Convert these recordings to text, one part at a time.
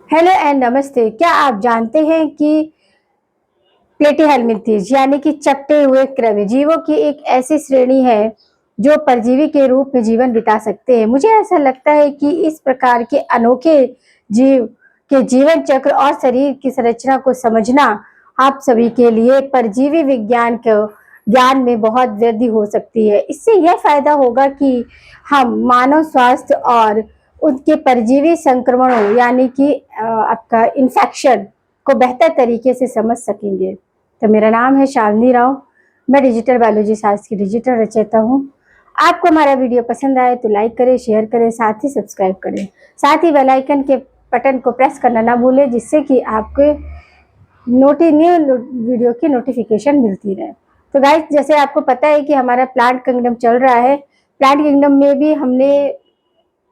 Hello and नमस्ते। क्या आप जानते हैं कि प्लेटीहेल्मिन्थेस यानी कि चपटे हुए कृमि जीवों की एक ऐसी श्रेणी है जो परजीवी के रूप में जीवन बिता सकते हैं। मुझे ऐसा लगता है कि इस प्रकार के अनोखे जीव के जीवन चक्र और शरीर की संरचना को समझना आप सभी के लिए परजीवी विज्ञान के ज्ञान में बहुत वृद्धि हो सकती है। इससे यह फायदा होगा कि हम मानव स्वास्थ्य और उनके परजीवी संक्रमणों यानी कि आपका इन्फेक्शन को बेहतर तरीके से समझ सकेंगे। तो मेरा नाम है शालिनी राव। मैं डिजिटल बायोलॉजी शास्त्र की डिजिटल रचयिता हूँ। आपको हमारा वीडियो पसंद आए तो लाइक करें, शेयर करें, साथ ही सब्सक्राइब करें। साथ ही बेल आइकन के बटन को प्रेस करना ना भूलें, जिससे कि आपको न्यू वीडियो की नोटिफिकेशन मिलती रहे। तो गाइस, जैसे आपको पता है कि हमारा प्लांट किंगडम चल रहा है। प्लांट किंगडम में भी हमने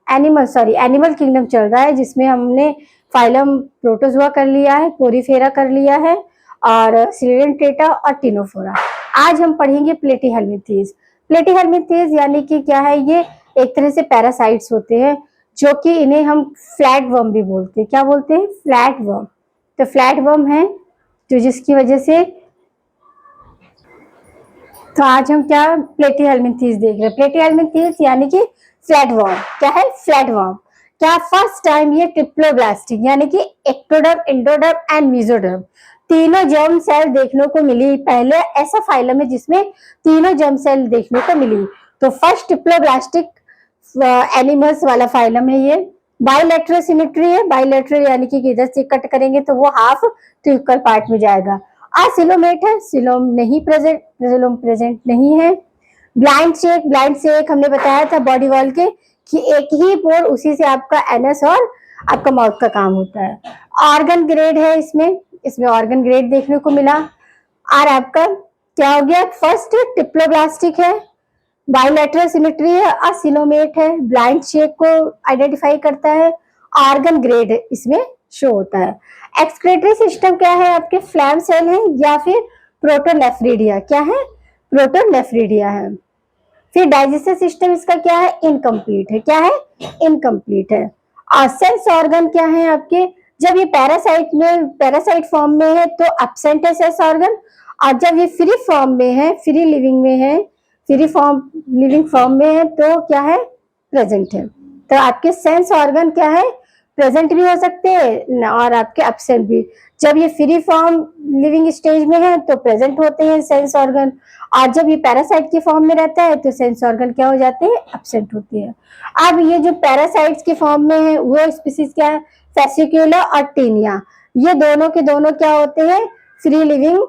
एनिमल किंगडम चल रहा है, जिसमें हमने फाइलम प्रोटोजोआ कर लिया है, पोरीफेरा कर लिया है और सिलेंटेटा और टिनोफोरा। आज हम पढ़ेंगे प्लेटीहेल्मिन्थेस। प्लेटीहेल्मिन्थेस यानी कि क्या है? ये एक तरह से पैरासाइट्स होते हैं, जो कि इन्हें हम फ्लैट वर्म भी बोलते हैं। क्या बोलते हैं? Flat worm. तो फ्लैट वर्म है जो जिसकी वजह से तो आज हम क्या प्लेटीहेल्मिन्थेस देख रहे हैं। प्लेटीहेल्मिन्थेस यानी कि फ्लैट वर्म। क्या है? Flat worm. क्या फर्स्ट टाइम ये ट्रिप्लोब्लास्टिक यानी कि एक्टोडर्म, एंडोडर्म एंड मेसोडर्म तीनों जर्म सेल देखने को मिली। पहले ऐसा फाइलम है जिसमें तीनों जर्म सेल देखने को मिली। तो फर्स्ट ट्रिप्लोब्लास्टिक एनिमल्स वाला फाइलम है ये। बाइलेटरल सिमेट्री है। बाइलेटरल यानी कि इधर से कट करेंगे तो वो हाफ टू इक्वल पार्ट में जाएगा। सिलोमेट है। सिलोम नहीं प्रेजेंट, सिलोम प्रेजेंट नहीं है। ब्लाइंड शेक हमने बताया था बॉडी वॉल के कि एक ही पोर, उसी से आपका एनएस और आपका माउथ का काम होता है। ऑर्गन ग्रेड है इसमें ऑर्गन ग्रेड देखने को मिला। और आपका क्या हो गया? फर्स्ट डिप्लोब्लास्टिक है, बायोलैटरल सिमेट्री है, असिलोमेट है, ब्लाइंड शेक को आइडेंटिफाई करता है, ऑर्गन ग्रेड इसमें शो होता है। एक्सक्रेटरी सिस्टम क्या है? आपके फ्लैम सेल है या फिर प्रोटोनेफ्रिडिया। क्या है? प्रोटोनेफ्रिडिया है। फिर डाइजेस्टिव सिस्टम इसका क्या है? इनकम्प्लीट है। क्या है? इनकम्प्लीट है। और सेंस ऑर्गन क्या है आपके? जब ये पैरासाइट फॉर्म में है तो एब्सेंट है सेंस ऑर्गन, और जब ये फ्री फॉर्म में है, फ्री लिविंग में है, फ्री फॉर्म लिविंग फॉर्म में है तो क्या है? प्रेजेंट है। तो आपके सेंस ऑर्गन क्या है? प्रेजेंट भी हो सकते हैं और आपके एब्सेंट भी। जब ये फ्री फॉर्म लिविंग स्टेज में है तो प्रेजेंट होते हैं सेंस ऑर्गन, और जब ये पैरासाइट के फॉर्म में रहता है तो सेंस ऑर्गन क्या हो जाते हैं? एब्सेंट होते हैं। अब ये जो पैरासाइट्स के फॉर्म में है वो स्पीसीज क्या है? फेसिक्यूला और टीनिया। ये दोनों के दोनों क्या होते हैं? फ्री लिविंग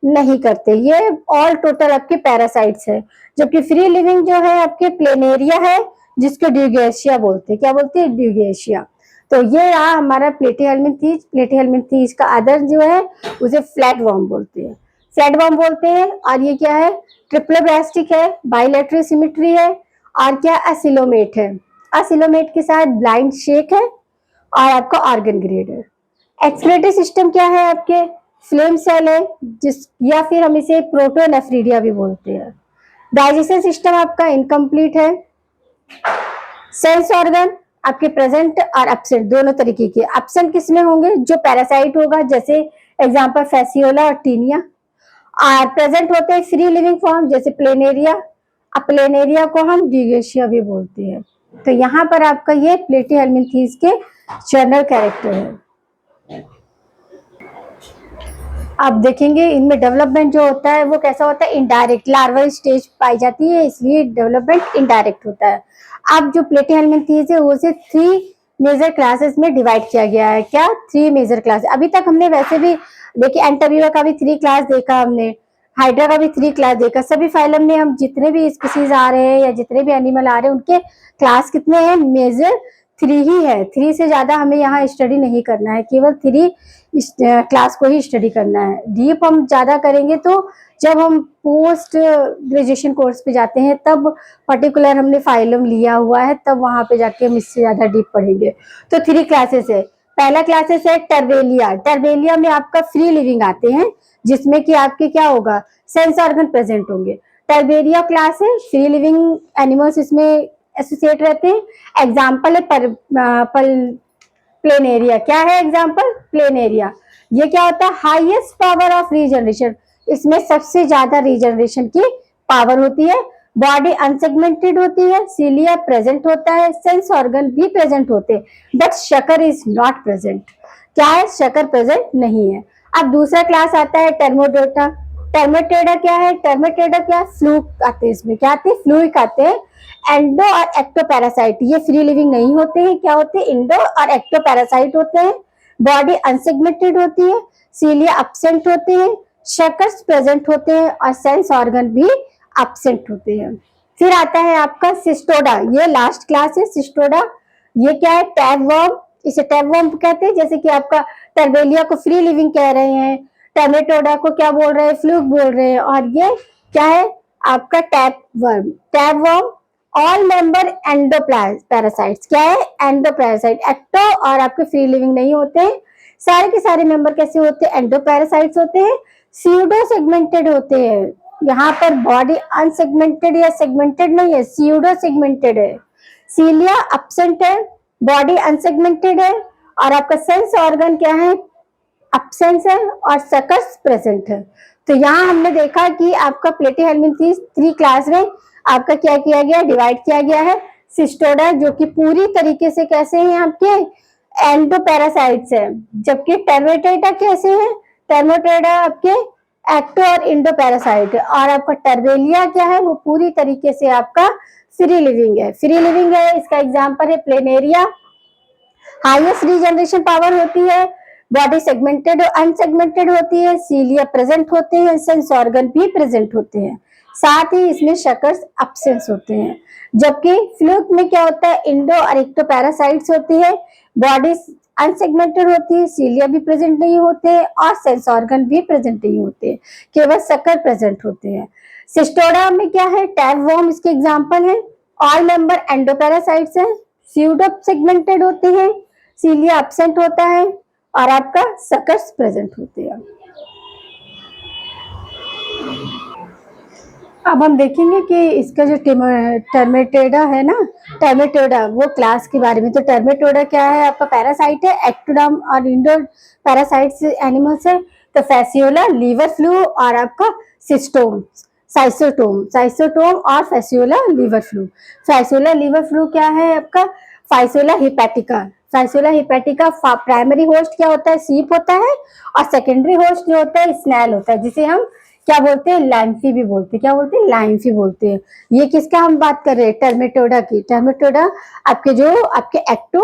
नहीं करते। ये ऑल टोटल आपके पैरासाइट्स है। जबकि फ्री लिविंग जो है आपके प्लेनेरिया है, जिसको ड्यूगेशिया बोलते हैं। क्या बोलते हैं? ड्यूगेशिया। तो ये रहा हमारा प्लेटीहेल्मिन्थेस। प्लेटीहेल्मिन्थेस का अदर जो है उसे फ्लैट वर्म बोलते हैं। फ्लैट वर्म बोलते हैं। और ये क्या है? ट्रिप्लोब्लास्टिक है, बाइलेटरल सिमेट्री है, और क्या? असिलोमेट है। असिलोमेट के साथ ब्लाइंड शेक है और आपका ऑर्गन ग्रेड है। एक्सक्रेटरी सिस्टम क्या है आपके? फ्लेम सेल है, जिस या फिर हम इसे प्रोटोनेफ्रिडिया भी बोलते हैं। डाइजेशन सिस्टम आपका इनकम्प्लीट है। सेंस ऑर्गन आपके प्रेजेंट और एब्सेंट दोनों तरीके के। एब्सेंट किसमें होंगे? जो पैरासाइट होगा, जैसे एग्जांपल फेसियोला और टीनिया। और प्रेजेंट होते हैं फ्री लिविंग फॉर्म, जैसे प्लेनेरिया। अब प्लेनेरिया को हम ड्यूगेशिया भी बोलते हैं। तो यहाँ पर आपका ये प्लेटीहेल्मिन्थेस के जनरल कैरेक्टर है। आप देखेंगे इनमें डेवलपमेंट जो होता है वो कैसा होता है? इनडायरेक्ट लार्वल स्टेज पाई जाती है, इसलिए डेवलपमेंट इनडायरेक्ट होता है। अब जो प्लेटीहेल्मिन्थेस है उसे 3 मेजर क्लासेस में डिवाइड किया गया है। क्या? 3 मेजर क्लास। अभी तक हमने वैसे भी देखिए एंटाबीवा का भी 3 क्लास देखा हमने, हाइड्रा का भी 3 क्लास देखा। सभी फाइलम में हम जितने भी स्पीसीज आ रहे हैं या जितने भी एनिमल आ रहे हैं उनके क्लास कितने हैं? मेजर 3 ही है। 3 से ज्यादा हमें यहाँ स्टडी नहीं करना है, केवल 3 इस क्लास को ही स्टडी करना है। डीप हम ज्यादा करेंगे तो जब हम पोस्ट ग्रेजुएशन कोर्स पे जाते हैं तब पर्टिकुलर हमने फाइलम लिया हुआ है, तब वहां पे जाके हम इससे ज्यादा डीप पढ़ेंगे। तो 3 क्लासेस है। पहला क्लासेस है टर्बेलिया। टर्बेलिया में आपका फ्री लिविंग आते हैं, जिसमें कि आपके क्या होगा? सेंस ऑर्गन प्रेजेंट होंगे। टर्बेलिया क्लास है, फ्री लिविंग एनिमल्स इसमें एसोसिएट रहते हैं। एग्जाम्पल है प्लेनेरिया। क्या है एग्जाम्पल? प्लेनेरिया। ये क्या होता है? हाईएस्ट पावर ऑफ रीजनरेशन, इसमें सबसे ज्यादा रीजनरेशन की पावर होती है। बॉडी अनसेगमेंटेड होती है, सीलिया प्रेजेंट होता है, सेंस ऑर्गन भी प्रेजेंट होते हैं, but Shankar is not present. क्या है? शकर प्रेजेंट नहीं है। अब दूसरा क्लास आता है टर्मोडोटा। टर्मेटोडा क्या है? टर्मेटोडा क्या? फ्लूक आते हैं, इसमें क्या आते हैं? फ्लूइक आते हैं। एंडो और एक्टो पैरासाइट, ये फ्री लिविंग नहीं होते हैं। क्या होते हैं? इंडो और एक्टो पैरासाइट होते हैं। बॉडी अनसेगमेंटेड होती है, सीलिया अब्सेंट होते हैं, शकर्स प्रेजेंट होते हैं और सेंस ऑर्गन भी अब्सेंट होते हैं। फिर आता है आपका सिस्टोडा, ये लास्ट क्लास है सिस्टोडा। ये क्या है? टैबवर्म, इसे टैबवर्म कहते हैं। जैसे कि आपका टर्बेलिया को फ्री लिविंग कह रहे हैं, टर्मेटोडा को क्या बोल रहे हैं? फ्लूक बोल रहे हैं। और ये क्या है? आपका टैबवर्म। टैबवर्म ऑल मेंबर एंडो पैरासाइट्स। क्या है? Endo parasite. एक्टो और आपके फ्री लिविंग नहीं होते हैं। सारे के सारे मेंबर कैसे होते हैं? एंडो पैरासाइट्स होते हैं, स्यूडो सेगमेंटेड होते हैं। यहाँ पर बॉडी अनसेगमेंटेड या सेगमेंटेड नहीं है, स्यूडो सेगमेंटेड है। सीलिया अब्सेंट है, बॉडी अनसेगमेंटेड है और आपका सेंस ऑर्गन क्या है? अब्सेंस है और सकस प्रेजेंट है। तो यहाँ हमने देखा कि आपका प्लेटीहेल्मिन्थेस 3 क्लास में आपका क्या किया गया? डिवाइड किया गया है। सिस्टोडा जो कि पूरी तरीके से कैसे हैं? आपके एंडोपैरासाइट्स है, जबकि टर्मेटोडा कैसे है? टर्मेटोडा आपके एक्टो और इंडोपैरासाइट है। और आपका टर्बेलिया क्या है? वो पूरी तरीके से आपका फ्री लिविंग है। फ्री लिविंग है, इसका एग्जाम्पल है प्लेनेरिया। हाईएस्ट रीजनरेशन पावर होती है, बॉडी सेगमेंटेड और अनसेगमेंटेड होती है, सीलिया प्रेजेंट होते हैं, सेंस ऑर्गन भी प्रेजेंट होते हैं, साथ ही इसमें शकर्स अब्सेंस होते हैं। जबकि फ्लूक में क्या होता है? इंडो और एक्टो पैरासाइट्स होती है, बॉडी अनसेगमेंटेड होती है, सीलिया भी प्रेजेंट नहीं होते और सेंस ऑर्गन भी प्रेजेंट नहीं होते, केवल शकर प्रेजेंट होते हैं। सिस्टोडा में क्या है? टैबवर्म इसके एग्जाम्पल है। ऑल मेंबर एंडोपैरासाइट्स है, स्यूडो सेगमेंटेड होते हैं, सीलिया अब्सेंट होता है और आपका सकर्स प्रेजेंट होते हैं। अब हम देखेंगे कि इसका जो टर्मेटोडा है ना, टर्मेटोडा वो क्लास के बारे में। तो टर्मेटोडा क्या है? आपका पैरासाइट है, एक्टोडर्म और इंडो पैरासाइट्स एनिमल्स है। तो फैसियोला, लीवर फ्लू और आपका सिस्टोम, साइसोटोम और Fasciola liver fluke. Fasciola liver fluke क्या है? आपका Fasciola hepatica. Fasciola hepatica primary host क्या होता है? सीप होता है और सेकेंडरी होस्ट जो होता है स्नैल होता है, जिसे हम क्या बोलते हैं? लाइम्फी भी बोलते हैं। क्या बोलते हैं? लाइम्फी बोलते हैं। ये किसका हम बात कर रहे हैं? टर्मेटोडा की। टर्मेटोडा आपके जो आपके एक्टो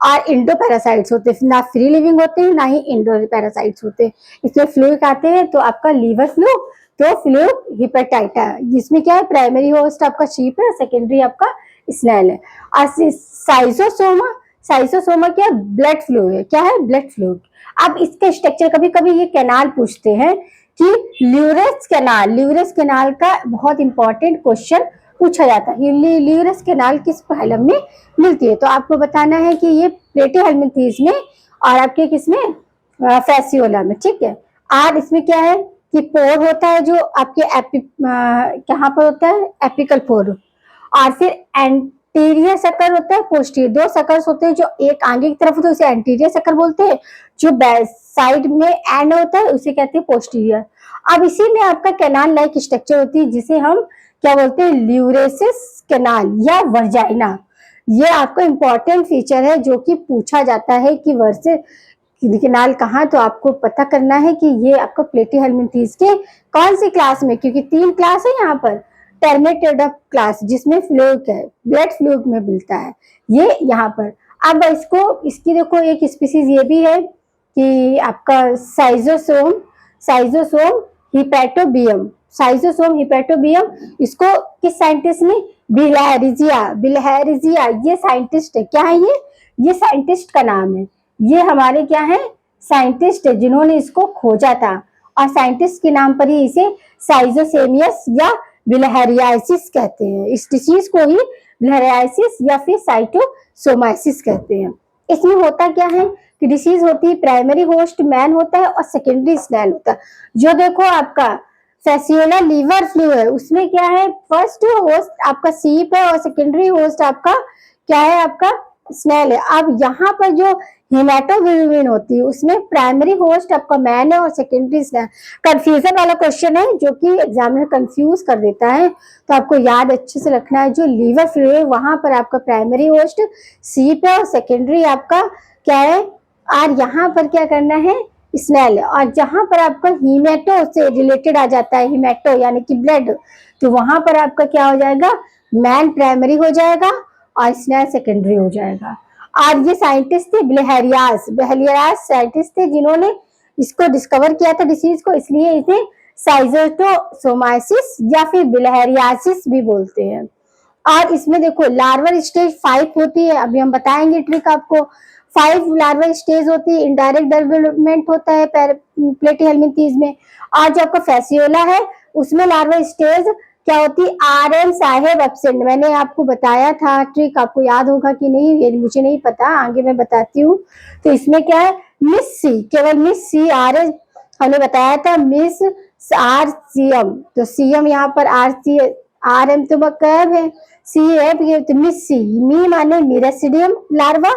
और इंडो पैरासाइट्स होते हैं, ना फ्री लिविंग होते हैं ना ही इंडो पैरासाइट्स होते हैं। इसमें फ्लूक आते हैं, तो आपका लीवर फ्लू, तो फ्लूक हिपेटाइटा, जिसमें क्या है? प्राइमरी होस्ट आपका शीप है, सेकेंडरी आपका स्नैल है। और साइजोसोमा, साइजोसोमा क्या? ब्लड फ्लू है। क्या है? Blood flu. अब इसका स्ट्रक्चर कभी कभी ये कैनाल पूछते हैं कि ल्यूरस कैनाल का बहुत इंपॉर्टेंट क्वेश्चन पूछा जाता है। ल्यूरस कैनाल किस फाइलम में मिलती है? तो आपको बताना है कि ये प्लेटीहेल्मिन्थेस में और आपके किसमें? फैसियोला में। ठीक है। और इसमें क्या है कि पोर होता है जो आपके कहाँ पर होता है? एपिकल पोर। और फिर एंटीरियर सकर होता है, पोस्टीरियर। 2 सकर्स होते हैं, जो एक आगे की तरफ होता है उसे एंटीरियर सकर बोलते हैं, जो साइड में एंड होता है उसे कहते हैं पोस्टीरियर। अब इसी में आपका कैनाल लाइक स्ट्रक्चर होती है, जिसे हम क्या बोलते हैं? ल्यूरेसिस कैनाल या वर्जाइना। ये आपका इंपॉर्टेंट फीचर है जो कि पूछा जाता है कि वर्से कैनाल कहाँ, तो आपको पता करना है कि ये आपका प्लेटीहेल्मिन्थेस के कौन सी क्लास में, क्योंकि 3 क्लास है यहाँ पर। टर्मेटोडा क्लास जिसमें फ्लूक है, ब्लड फ्लूक में मिलता है ये यहाँ पर। अब इसकी देखो एक स्पीसीज ये भी है कि आपका साइजोसोम हिपैटोबियम। इसको किस साइंटिस्ट ने? बिलहैरिजिया ये साइंटिस्ट है। क्या है ये साइंटिस्ट का नाम है। ये हमारे क्या है? साइंटिस्ट है जिन्होंने इसको खोजा था, और साइंटिस्ट के नाम पर ही इसे साइजोसेमियस या बिलहैरियासिस कहते हैं। इस डिसीज को ही बिलहैरियासिस या फिर साइटोसोमाइसिस कहते हैं। इसमें होता क्या है कि डिसीज होती है, प्राइमरी होस्ट मैन होता है और सेकेंडरी स्नैल होता है। जो देखो आपका फैसियोला लीवर फ्लू है, उसमें क्या है? फर्स्ट होस्ट आपका सीप है और सेकेंडरी होस्ट आपका क्या है? आपका स्नेल है। अब यहाँ पर जो हेमाटोबियूबिन होती है उसमें प्राइमरी होस्ट आपका मैन है और सेकेंडरी स्नेल। कंफ्यूजन वाला क्वेश्चन है जो कि एग्जामिनर कंफ्यूज कर देता है, तो आपको याद अच्छे से रखना है। जो लीवर फ्लूइड है वहां पर आपका प्राइमरी होस्ट सी पे और सेकेंडरी आपका क्या है और यहाँ पर क्या करना है स्नेल। और जहां पर आपका हीमेटो से रिलेटेड आ जाता है, हीमेटो यानी कि ब्लड, तो वहां पर आपका क्या हो जाएगा मैन प्राइमरी हो जाएगा और स्नेल सेकेंडरी हो जाएगा। और ये साइंटिस्ट थे ब्लेहरियास, ब्लेहरियास साइंटिस्ट थे जिन्होंने इसको डिस्कवर किया था डिसीज को, इसलिए इसे साइजोटोसोमाइसिस या फिर ब्लेहरियासिस भी बोलते हैं। और इसमें देखो लार्वल स्टेज 5 होती है, अभी हम बताएंगे ट्रिक आपको। 5 लार्वल स्टेज होती है, इनडायरेक्ट डेवलपमेंट होता है प्लेटीहेल्मिंथीज में। और जो आपका फैसियोला है उसमें लार्वल स्टेज क्या होती है RM साहेब एब्सेंट। मैंने आपको बताया था ट्रिक, आपको याद होगा कि नहीं ये मुझे नहीं पता, आगे मैं बताती हूँ। तो इसमें क्या है मिस सी, केवल मिस सी आर हमने बताया था, मिस RCM, तो CM यहाँ पर RM तो कैब है, CF ये तो मिस सी। मी माने मिरासिडियम लार्वा,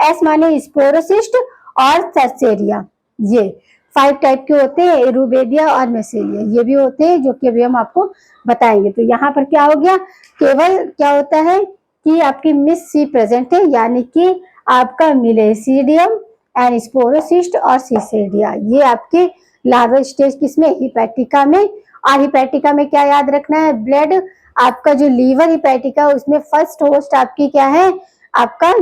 S माने स्पोरोसिस्ट और सर्सेरिया। ये 5 टाइप के होते हैं, एरुबेडिया और मेसेलिया ये भी होते हैं जो कि अभी हम आपको बताएंगे। तो यहाँ पर क्या हो गया, केवल क्या होता है कि आपकी मिस सी प्रेजेंट है, यानी कि आपका मिलेसिडियम एंड स्पोरोसिस्ट और सीसेडिया, ये आपके लार्वल स्टेज किसमें हिपैटिका में। और हिपैटिका में क्या याद रखना है, ब्लड आपका जो लीवर हिपैटिका उसमें फर्स्ट होस्ट आपकी क्या है, आपका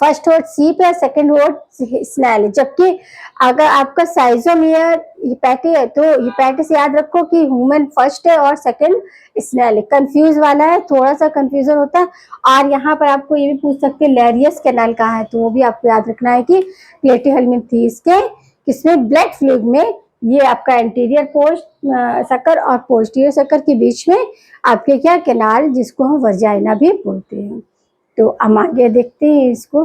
फर्स्ट होस्ट सी पे, सेकंड होस्ट स्नेल है। जबकि अगर आपका साइजोमियर हिपैटी है तो हिपैटिस याद रखो कि ह्यूमन फर्स्ट है और सेकंड स्नेल है। कंफ्यूज वाला है, थोड़ा सा कंफ्यूजन होता है। और यहाँ पर आपको ये भी पूछ सकते हैं लेरियस कैनाल कहाँ है, तो वो भी आपको याद रखना है कि प्लेटीहेल्मिंथीज के किसमें ब्लड फ्लूइड में, ये आपका एंटीरियर पोस्ट सकर और पोस्टीरियर सकर के बीच में आपके क्या कैनाल, जिसको हम वर्जाइना भी बोलते हैं। तो हम आगे देखते हैं इसको।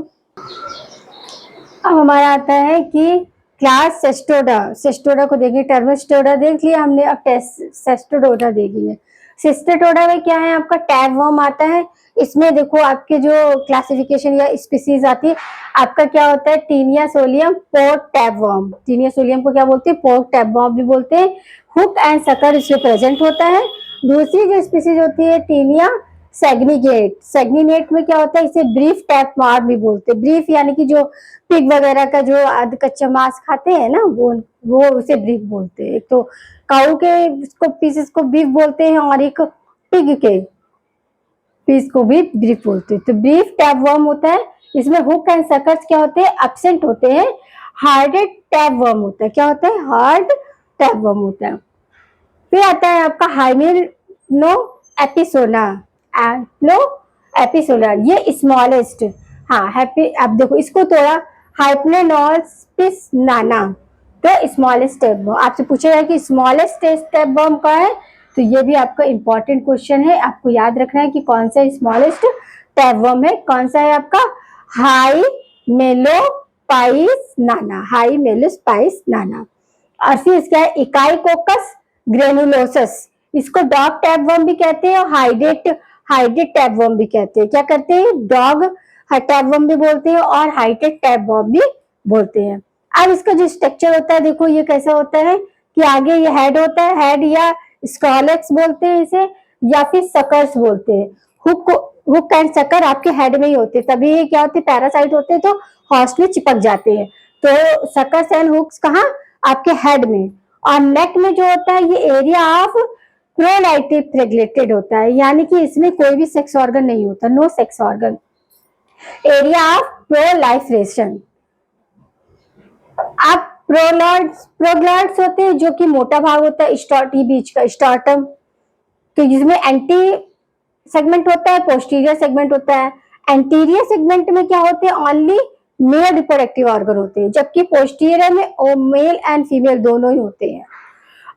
अब हमारा आता है कि क्लास सेस्टोडा, सेस्टोडा को देखें, टर्मोस्टोडा देख लिया हमने, अब सेस्टोडोडा देखेंगे। सेस्टोडोडा में क्या है आपका टैबवर्म आता है। इसमें देखो आपके जो क्लासिफिकेशन या स्पीसीज आती है, आपका क्या होता है taenia solium pork tapeworm, taenia solium को क्या बोलते हैं पोर्क टैबवर्म भी बोलते हैं। हुक एंड सकर इसमें प्रेजेंट होता है। दूसरी जो स्पीसीज होती है टीनिया सेग्निगेट, सेग्निनेट में क्या होता है इसे ब्रीफ टैप मार भी बोलते हैं। ब्रीफ यानी कि जो पिग वगैरह का जो आध कच्चा मांस खाते हैं ना, वो उसे ब्रीफ बोलते हैं। एक तो काऊ के इसको पीसेस को बीफ बोलते हैं और एक पिग के पीस को भी ब्रीफ बोलते हैं। तो ब्रीफ टैपवर्म होता है, इसमें हुक एंड सकर्स क्या होते हैं एब्सेंट होते हैं। हार्डेड टैपवर्म होता है, क्या होता है हार्ड टैपवर्म होता है। फिर आता है आपका हाइमेनो एपिसोना, एपिसोना ये स्मॉलेस्ट, हाँ हैप्पी। अब देखो इसको थोड़ा हाइप्नेनोस्पिस नाना, तो स्मॉलेस्ट टैपवर्म आपसे पूछेगा कि स्मॉलेस्ट टैपवर्म का है, तो ये भी आपका इंपॉर्टेंट क्वेश्चन है। आपको याद रखना है कि कौन सा स्मॉलेस्ट टैपवर्म है, कौन सा है आपका हाइमेलोपाइस नाना, हाइमेलोस्पाइस नाना। और फिर इसका है इकाईकोकस ग्रेनुलोसस, इसको डॉग टैपवर्म भी कहते हैं और हाइडेड टैपवर्म भी कहते हैं। क्या करते हैं डॉग टैपवर्म भी बोलते हैं और हाइडेड टैपवर्म भी बोलते हैं। अब इसका जो स्ट्रक्चर होता है देखो ये कैसा होता है कि आगे ये हेड होता है, हेड या स्क्रॉलेक्स बोलते हैं इसे, या फिर सकर्स बोलते हैं। हुक एंड सकर आपके हेड में ही होते हैं, तभी ये क्या होते हैं पैरासाइट होते हैं तो हॉस्ट में चिपक जाते हैं। तो सकर्स एंड हुक्स कहाँ आपके हेड में। और नेक में जो होता है ये एरिया ऑफ प्रोलाइटिव रेगुलेटेड होता है, यानी कि इसमें कोई भी सेक्स ऑर्गन नहीं होता, no sex organ, area of proliferation. अब प्रोग्लैंड्स होते हैं जो कि मोटा भाग होता है स्टॉटी बीच का स्टॉर्टम, तो जिसमें एंटी सेगमेंट होता है पोस्टीरियर सेगमेंट होता है। एंटीरियर सेगमेंट में क्या होते हैं ओनली मेल रिप्रोडक्टिव ऑर्गन होते हैं, जबकि पोस्टीरियर में मेल एंड फीमेल दोनों ही होते हैं।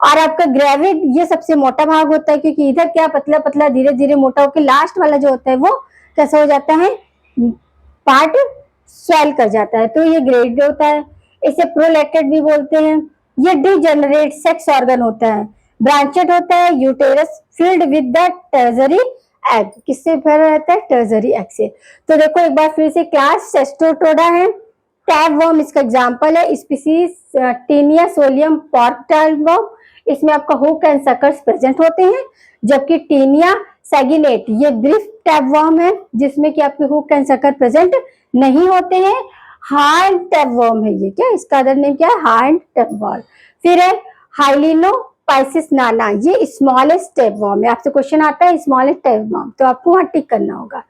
और आपका ग्रेविड ये सबसे मोटा भाग होता है, क्योंकि इधर क्या पतला पतला धीरे धीरे मोटा होकर लास्ट वाला जो होता है वो कैसा हो जाता है पार्ट स्वेल कर जाता है, तो ये ग्रेविड होता है। इसे प्रोलैक्टेड भी बोलते हैं। ये डिजेनरेट सेक्स ऑर्गन होता है, ब्रांचेड होता है, uterus filled with the territory egg किससे भरा रहता है? टर्जरी एग से। तो देखो एक बार फिर से, क्लास सेस्टोटोडा है, टैपवर्म इसका एग्जाम्पल है, species Taenia solium pork tapeworm, इसमें आपका हुक एंड सकर्स प्रेजेंट होते हैं, जबकि टीनिया सैगिनेट ये ब्रीफ टैपवर्म है जिसमें कि आपके हुक एंड सकर प्रेजेंट नहीं होते हैं। हार्न टैपवर्म है ये, क्या इसका अदर नेम क्या है? Horn tapeworm. फिर है हाइलिनोपाइसिस नाना, ये स्मॉलेस्ट टैपवर्म है, आपसे क्वेश्चन आता है स्मॉलेस्ट टैपवर्म, तो आपको वहां टिक करना होगा।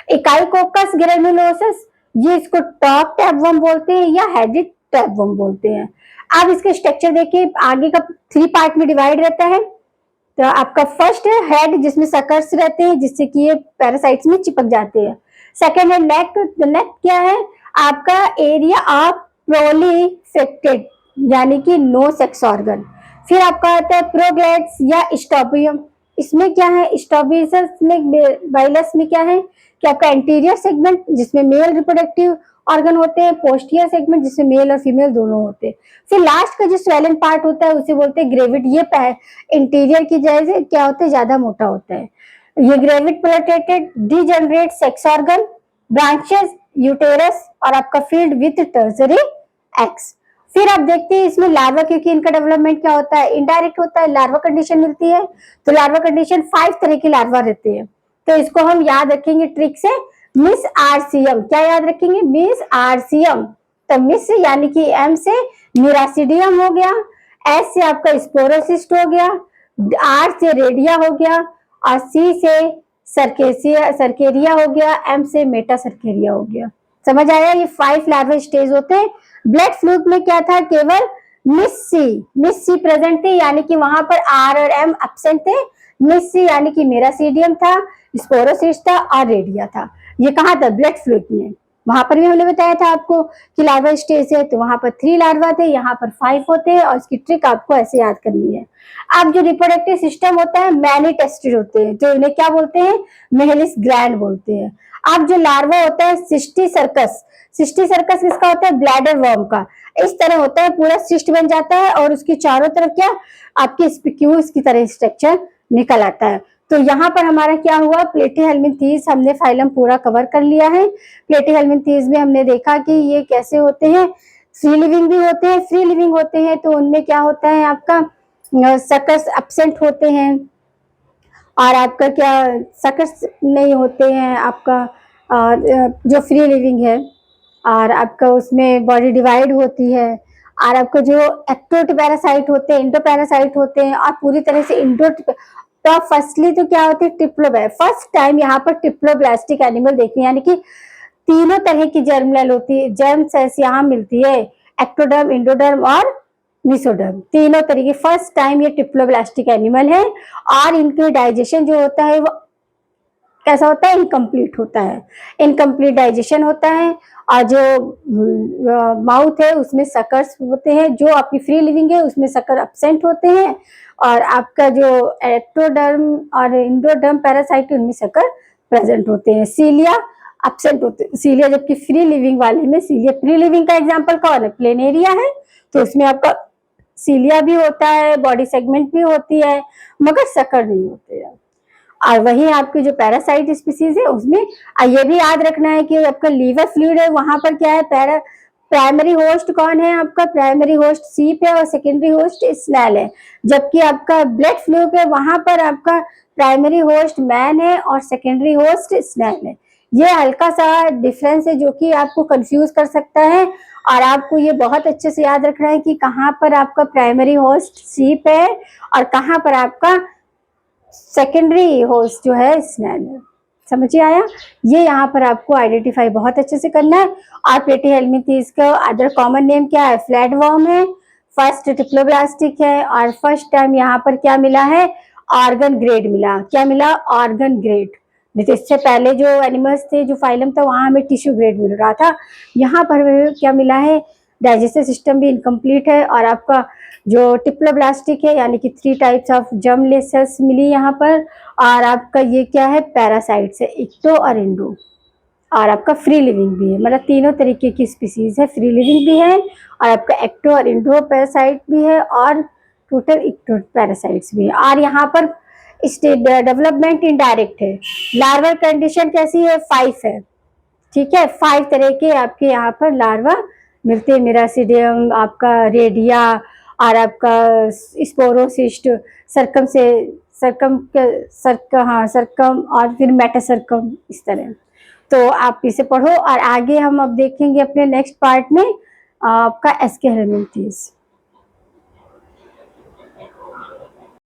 इकाइकोकस ग्रेनुलोसस, ये इसको टॉप टैपवर्म बोलते हैं या हेडेड टैपवर्म बोलते हैं। अब इसके स्ट्रक्चर देखिए, आगे का 3 पार्ट में डिवाइड रहता है। तो आपका फर्स्ट है हेड जिसमें सकर्स रहते हैं जिससे कि ये पैरासाइट्स में चिपक जाते हैं। सेकेंड है नेक, नेक क्या है? आपका एरिया ऑफ प्रोलिफेक्टेड यानी कि नो सेक्स ऑर्गन। फिर आपका आता है प्रोग्लैड्स या स्टोबियम, इसमें क्या है? स्टोबियस में बाइलस में क्या है कि आपका एंटीरियर सेगमेंट जिसमें मेल रिप्रोडक्टिव ऑर्गन होते हैं, पोस्टीरियर सेगमेंट जिसमें मेल और फीमेल दोनों होते हैं। फिर लास्ट का जो स्वेलन पार्ट होता है उसे बोलते हैं ग्रेविड, ये इंटीरियर की जैसे क्या होता है? ज्यादा मोटा होता है। ये ग्रेविड प्लेटेटेड degenerate sex organ, branches, uterus और आपका फील्ड विथ टर्सरी एक्स। फिर आप देखते हैं इसमें लार्वा, क्योंकि इनका डेवलपमेंट क्या होता है? इनडायरेक्ट होता है, लार्वा कंडीशन मिलती है। तो लार्वा कंडीशन 5 तरह के लार्वा रहते हैं, तो इसको हम याद रखेंगे ट्रिक से, मिस आरसीएम। क्या याद रखेंगे? Miss RCM. तो मिस यानी कि एम से मिरासिडियम हो गया, एस से आपका स्पोरोसिस्ट हो गया, आर से रेडिया हो गया और सी से सर्केरिया हो गया, एम से मेटा सर्केरिया हो गया। समझ आया? ये 5 लार्वा स्टेज होते हैं। ब्लड फ्लूइड में क्या था? केवल मिस सी प्रेजेंट थे, यानी कि वहां पर आर और एम एब्सेंट थे। मिस सी यानी कि मेरासीडियम था, स्पोरोसिस्ट था और रेडिया था। ये कहाँ था? ब्लड फ्लूइड में। वहां पर भी हमने बताया था आपको कि लार्वा स्टेज है, तो वहां पर 3 लार्वा थे, यहाँ पर 5 होते हैं और इसकी ट्रिक आपको ऐसे याद करनी है। अब जो रिप्रोडक्टिव सिस्टम होता है मैनी टेस्टेड होते हैं, तो इन्हें क्या बोलते हैं? मेहलिस ग्लैंड बोलते हैं। अब जो लार्वा होता है सिस्टी सर्कस, सिस्टी सर्कस किसका होता है? ब्लैडर वर्म का। इस तरह होता है, पूरा सिस्ट बन जाता है और उसकी चारों तरफ क्या आपकी स्पिक्यूल्स की तरह स्ट्रक्चर निकल आता है। तो यहाँ पर हमारा क्या हुआ? प्लेटीहेल्मिन्थीज हमने फाइलम पूरा कवर कर लिया है। प्लेटीहेल्मिन्थीज में हमने देखा कि ये कैसे होते हैं, फ्री लिविंग भी होते हैं। फ्री लिविंग होते हैं तो उनमें क्या होता है? आपका सकस एब्सेंट होते हैं और आपका क्या सकस नहीं होते हैं आपका जो फ्री लिविंग है, और आपका उसमें बॉडी डिवाइड होती है। और आपका जो एक्टोट पैरासाइट होते हैं, इंडो पैरासाइट होते हैं और पूरी तरह से इंडो। तो फर्स्टली तो क्या होती है? ट्रिप्लोब्लास्ट। फर्स्ट टाइम यहाँ पर ट्रिप्लोब्लास्टिक एनिमल देखने, यानी कि तीनों तरह की जर्म होती है, जर्म सेल्स यहाँ मिलती है, एक्टोडर्म, इंडोडर्म और मिसोडर्म, तीनों तरीके। फर्स्ट टाइम ये ट्रिप्लोब्लास्टिक एनिमल है और इनके डाइजेशन जो होता है वो कैसा होता है? इनकम्प्लीट होता है, इनकम्प्लीट डाइजेशन होता है। और जो माउथ है उसमें सकर्स होते हैं, जो आपकी फ्री लिविंग है उसमें सकर एब्सेंट होते हैं, और आपका जो एक्टोडर्म और इंडोडर्म पैरासाइट उनमें सकर प्रेजेंट होते हैं। सीलिया एब्सेंट होते हैं, सीलिया, जबकि फ्री लिविंग वाले में सीलिया। फ्री लिविंग का एग्जाम्पल कौन है? प्लेनेरिया है, तो उसमें आपका सीलिया भी होता है, बॉडी सेगमेंट भी होती है, मगर सकर नहीं होते हैं। और वही आपकी जो पैरासाइट स्पीसीज है उसमें ये भी याद रखना है कि आपका लीवर फ्लूइड है, वहां पर क्या है? प्राइमरी होस्ट कौन है? आपका प्राइमरी होस्ट सीप है और सेकेंडरी होस्ट स्नेल है। जबकि आपका ब्लड फ्लूइड है, वहां पर आपका प्राइमरी होस्ट मैन है और सेकेंडरी होस्ट स्नेल है। ये हल्का सा डिफरेंस है जो कि आपको कंफ्यूज कर सकता है, और आपको ये बहुत अच्छे से याद रखना है कि कहाँ पर आपका प्राइमरी होस्ट सीप है और कहाँ पर आपका सेकेंडरी होस्ट जो है स्नेल है। समझ आया? ये यहाँ पर आपको आइडेंटिफाई बहुत अच्छे से करना है। और प्लेटीहेल्मिन्थीज का अदर कॉमन नेम क्या है? फ्लैट वर्म है, फर्स्ट ट्रिप्लोब्लास्टिक है, और फर्स्ट टाइम यहाँ पर क्या मिला है? ऑर्गन ग्रेड मिला। क्या मिला? Organ grade. नहीं तो इससे पहले जो एनिमल्स थे, जो फाइलम था, वहां हमें टिश्यू ग्रेड मिल रहा था। यहाँ पर क्या मिला है? डाइजेस्टिव सिस्टम भी इनकम्प्लीट है, और आपका जो ट्रिप्लोब्लास्टिक है यानी कि 3 टाइप्स ऑफ जर्म सेल्स मिली यहाँ पर। और आपका ये क्या है? पैरासाइट्स है, इक्टो और इंडो, और आपका फ्री लिविंग भी है, मतलब तीनों तरीके की स्पीसीज है। फ्री लिविंग भी है और आपका एक्टो और इंडो पैरासाइट भी है और टोटल इक्टो पैरासाइट्स भी है। और यहाँ पर डेवलपमेंट इनडायरेक्ट है। लार्वल कंडीशन कैसी है, 5 है, ठीक है। 5 तरह के आपके यहाँ पर लार्वा मिलते हैं, मिरासिडियम, आपका रेडिया, और आपका स्पोरोसिस्ट, सरकम से सरकम और फिर मेटासरकम, इस तरह। तो आप इसे पढ़ो, और आगे हम अब देखेंगे अपने नेक्स्ट पार्ट में आपका एस्के हेलमिंथेस।